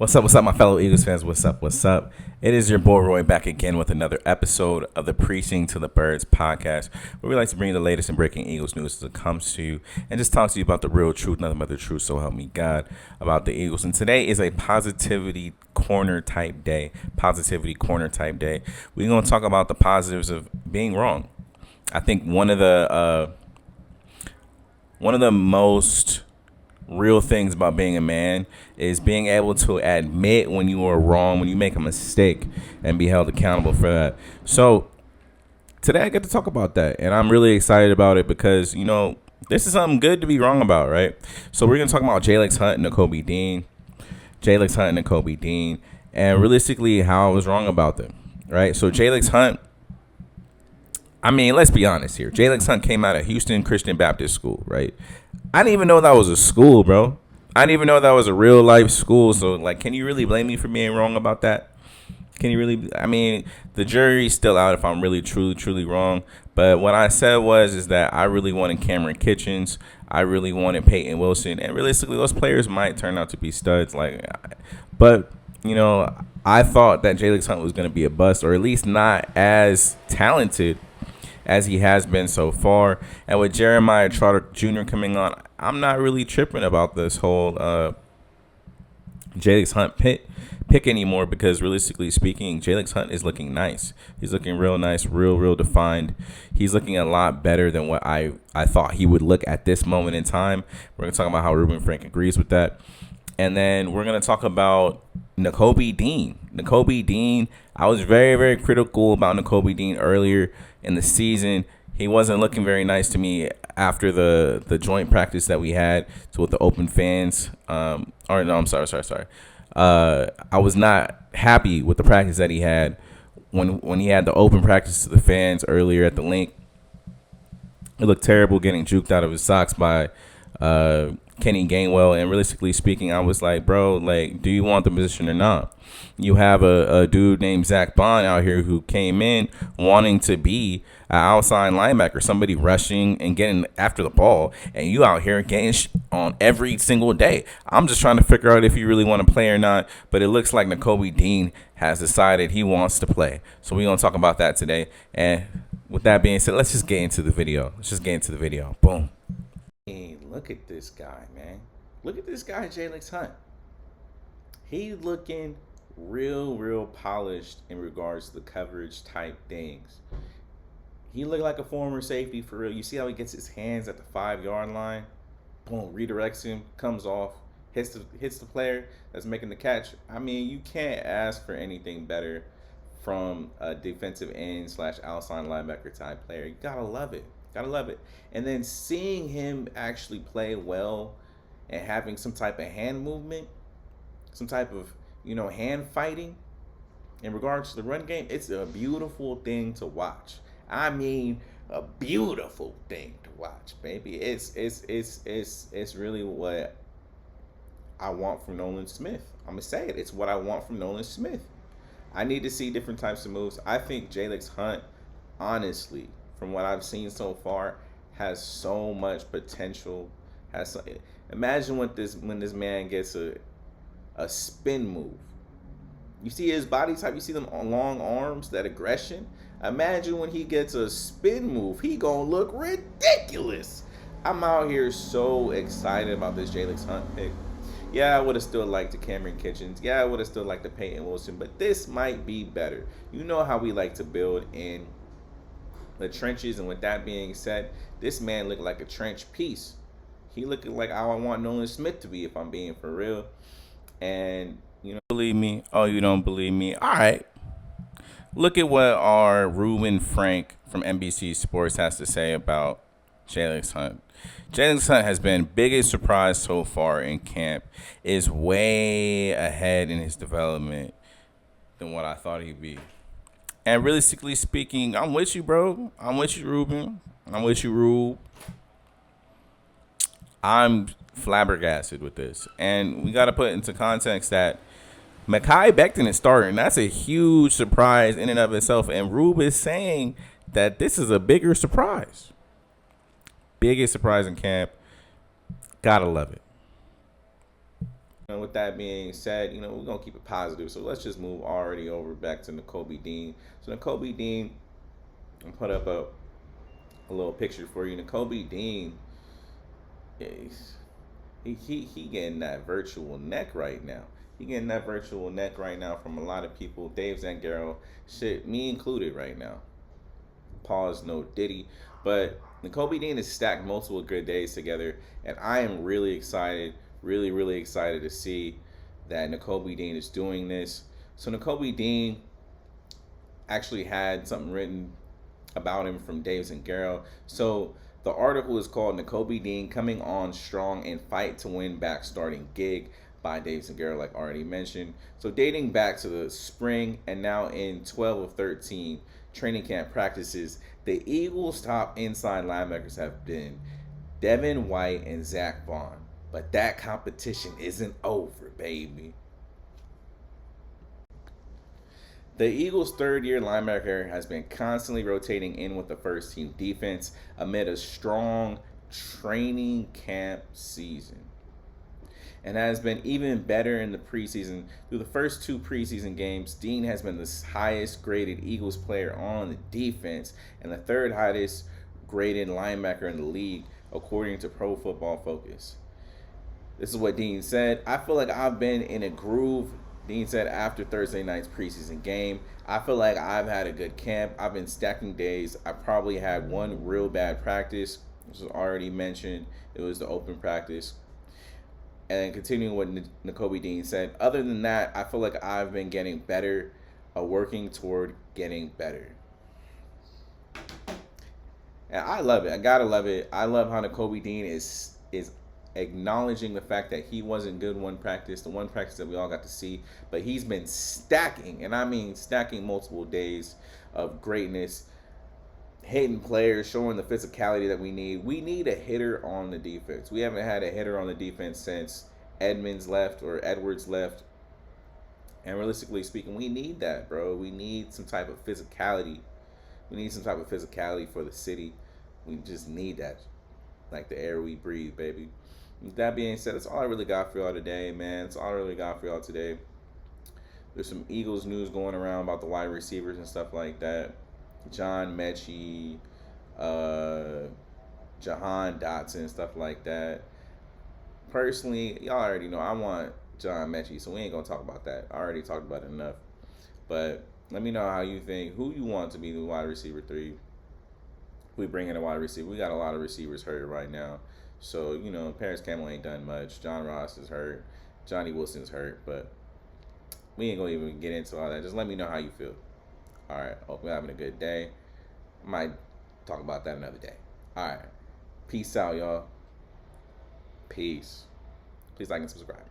What's up, my fellow Eagles fans? What's up? It is your boy Roy back again with another episode of the Preaching to the Birds podcast, where we like to bring you the latest and breaking Eagles news as it comes to you and just talk to you about the real truth, nothing but the truth, so help me God, about the Eagles. And today is a positivity corner type day. We're going to talk about the positives of being wrong. I think one of the most real things about being a man is being able to admit when you are wrong, when you make a mistake, and be held accountable for that. So today I get to talk about that, and I'm really excited about it because, you know, this is something good to be wrong about, right? So we're going to talk about Jalyx and NAKOBE Dean, and realistically how I was wrong about them, right? So Jalyx, I mean, let's be honest here. Jalyx came out of Houston Christian Baptist School, right? I didn't even know that was a school, bro. I didn't even know that was a real life school. So, like, can you really blame me for being wrong about that? Can you really? I mean, the jury's still out if I'm really, truly wrong. But what I said is that I really wanted Cameron Kitchens. I really wanted Peyton Wilson. And realistically, those players might turn out to be studs. But, you know, I thought that Jalyx was going to be a bust, or at least not as talented as he has been so far. And with Jeremiah Trotter Jr. coming on, I'm not really tripping about this whole Jalyx pick anymore, because realistically speaking, Jalyx is looking nice. He's looking real nice, real defined. He's looking a lot better than what I thought he would look at this moment in time. We're going to talk about how Ruben Frank agrees with that. And then we're going to talk about NAKOBE Dean. I was very critical about NAKOBE Dean earlier in the season. He wasn't looking very nice to me after the joint practice that we had with the open fans. I was not happy with the practice that he had when he had the open practice to the fans earlier at the link. It looked terrible, getting juked out of his socks by Kenny Gainwell. And realistically speaking, I was like, bro, like, do you want the position or not? You have a dude named Zach Bond out here who came in wanting to be an outside linebacker, somebody rushing and getting after the ball, and you out here getting on every single day. I'm just trying to figure out if you really want to play or not, but it looks like NAKOBE Dean has decided he wants to play. So we're going to talk about that today. And with that being said, let's just get into the video. Boom. Hey, look at this guy, man. Look at this guy, Jalyx. He's looking real polished in regards to the coverage type things. He looked like a former safety for real. You see how he gets his hands at the 5-yard line? Boom, redirects him, comes off, hits the player that's making the catch. I mean, you can't ask for anything better from a defensive end / outside linebacker type player. You gotta love it. And then seeing him actually play well and having some type of hand movement, some type of, hand fighting in regards to the run game, it's a beautiful thing to watch. I mean, a beautiful thing to watch, baby. It's really what I want from Nolan Smith. I'm gonna say it. It's what I want from Nolan Smith. I need to see different types of moves. I think Jalyx, honestly, from what I've seen so far, has so much potential. Imagine when this man gets a spin move. You see his body type. You see them long arms, that aggression. Imagine when he gets a spin move. He gonna look ridiculous. I'm out here so excited about this Jalyx pick. Yeah, I would have still liked the Cameron Kitchens. Yeah, I would have still liked the Peyton Wilson. But this might be better. You know how we like to build in the trenches. And with that being said, this man looked like a trench piece. He looked like how I want Nolan Smith to be, if I'm being for real. And, believe me? Oh, you don't believe me? All right. Look at what our Ruben Frank from NBC Sports has to say about Jalyx. Jalyx has been biggest surprise so far in camp. Is way ahead in his development than what I thought he'd be. And realistically speaking, I'm with you, bro. I'm with you, Ruben. I'm with you, Rube. I'm flabbergasted with this. And we got to put into context that Mekhi Becton is starting. That's a huge surprise in and of itself. And Rube is saying that this is a bigger surprise. Biggest surprise in camp. Gotta love it. And with that being said, we're gonna keep it positive. So let's just move already over back to Nakobe Dean. So Nakobe Dean, I'll put up a little picture for you. Nakobe Dean, he getting that virtual neck right now. He getting that virtual neck right now from a lot of people. Dave Zangaro, shit, me included right now. Pause, no Diddy. But Nakobe Dean has stacked multiple good days together, and I am really excited, really excited to see that Nakobe Dean is doing this. So Nakobe Dean actually had something written about him from Dave Zangaro. So the article is called Nakobe Dean Coming On Strong and Fight to Win Back Starting Gig by Dave Zangaro, like already mentioned. So dating back to the spring and now in 12 of 13 training camp practices, the Eagles' top inside linebackers have been Devin White and Zach Vaughn. But that competition isn't over, baby. The Eagles' third-year linebacker has been constantly rotating in with the first-team defense amid a strong training camp season, and has been even better in the preseason. Through the first 2 preseason games, Dean has been the highest graded Eagles player on the defense and the 3rd highest graded linebacker in the league, according to Pro Football Focus. This is what Dean said. I feel like I've been in a groove. Dean said after Thursday night's preseason game, I feel like I've had a good camp. I've been stacking days. I probably had one real bad practice, which was already mentioned. It was the open practice. And continuing what Nakobe Dean said, other than that, I feel like I've been getting better, working toward getting better. And I love it. I gotta love it. I love how Nakobe Dean is acknowledging the fact that he wasn't good one practice, the one practice that we all got to see, but he's been stacking, and I mean stacking multiple days of greatness, hitting players, showing the physicality that we need. We need a hitter on the defense. We haven't had a hitter on the defense since Edwards left. And realistically speaking, we need that, bro. We need some type of physicality. We need some type of physicality for the city. We just need that. Like the air we breathe, baby. With that being said, that's all I really got for y'all today, man. That's all I really got for y'all today. There's some Eagles news going around about the wide receivers and stuff like that. John Mechie, Jahan Dotson, stuff like that. Personally, y'all already know I want John Mechie, so we ain't going to talk about that. I already talked about it enough. But let me know how you think, who you want to be the wide receiver 3. We bring in a wide receiver. We got a lot of receivers hurt right now. So, Paris Campbell ain't done much. John Ross is hurt. Johnny Wilson's hurt. But we ain't going to even get into all that. Just let me know how you feel. All right. Hope you're having a good day. I might talk about that another day. All right. Peace out, y'all. Peace. Please like and subscribe.